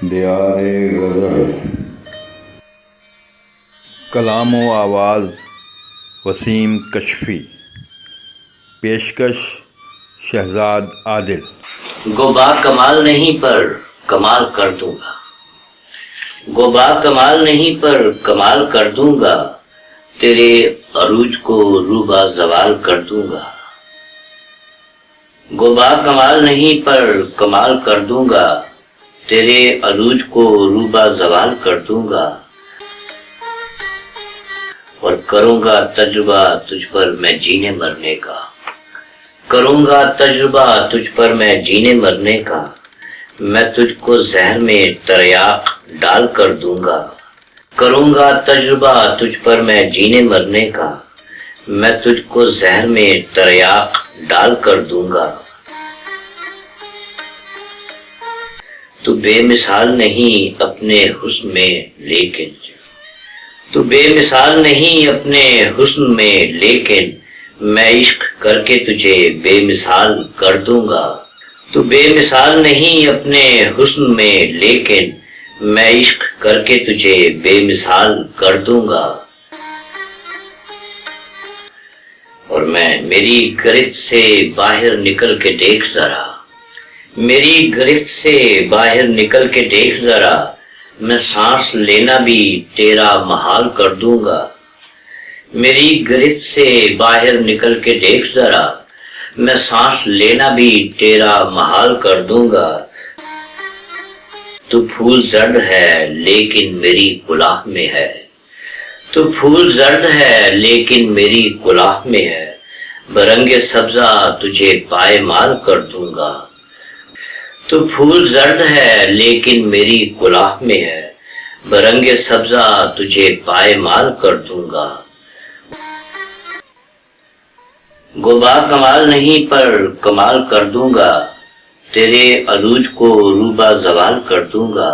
دیار غزل، کلام و آواز وسیم کشفی، پیشکش شہزاد عادل۔ گو با کمال نہیں پر کمال کر دوں گا، گو با کمال نہیں پر کمال کر دوں گا، تیرے عروج کو روبا زوال کر دوں گا۔ گو با کمال نہیں پر کمال کر دوں گا، تیرے عروج کو روبا زوال کر دوں گا، اور کروں گا تجربہ تجھ پر میں جینے مرنے کا، کروں گا تجربہ تجھ پر میں جینے مرنے کا، میں تجھ کو زہر میں تریاق ڈال کر دوں گا، کروں گا تجربہ تجھ پر میں جینے مرنے کا، میں تجھ کو زہر میں تریاق ڈال کر دوں گا۔ تو بے مثال نہیں اپنے حسن میں لیکن، تو بے مثال نہیں اپنے حسن میں لیکن، میں عشق کر کے تجھے بے مثال کر دوں گا۔ تو بے مثال نہیں اپنے حسن میں لیکن، میں عشق کر کے تجھے بے مثال کر دوں گا۔ اور میں میری گرفت سے باہر نکل کے دیکھ ذرا، میری گرفت سے باہر نکل کے دیکھ ذرا، میں سانس لینا بھی تیرا محال کر دوں گا۔ میری گرفت سے باہر نکل کے دیکھ ذرا، میں سانس لینا بھی تیرا محال کر دوں گا۔ تو پھول زرد ہے لیکن میری کلاہ میں ہے، تو پھول زرد ہے لیکن میری کلاہ میں ہے، برنگ سبزہ تجھے پائے مال کر دوں گا۔ تو پھول زرد ہے لیکن میری کلاہ میں ہے، برنگ سبزہ تجھے پائے مال کر دوں گا۔ گو با کمال نہیں پر کمال کر دوں گا، تیرے عروج کو روبا زوال کر دوں گا۔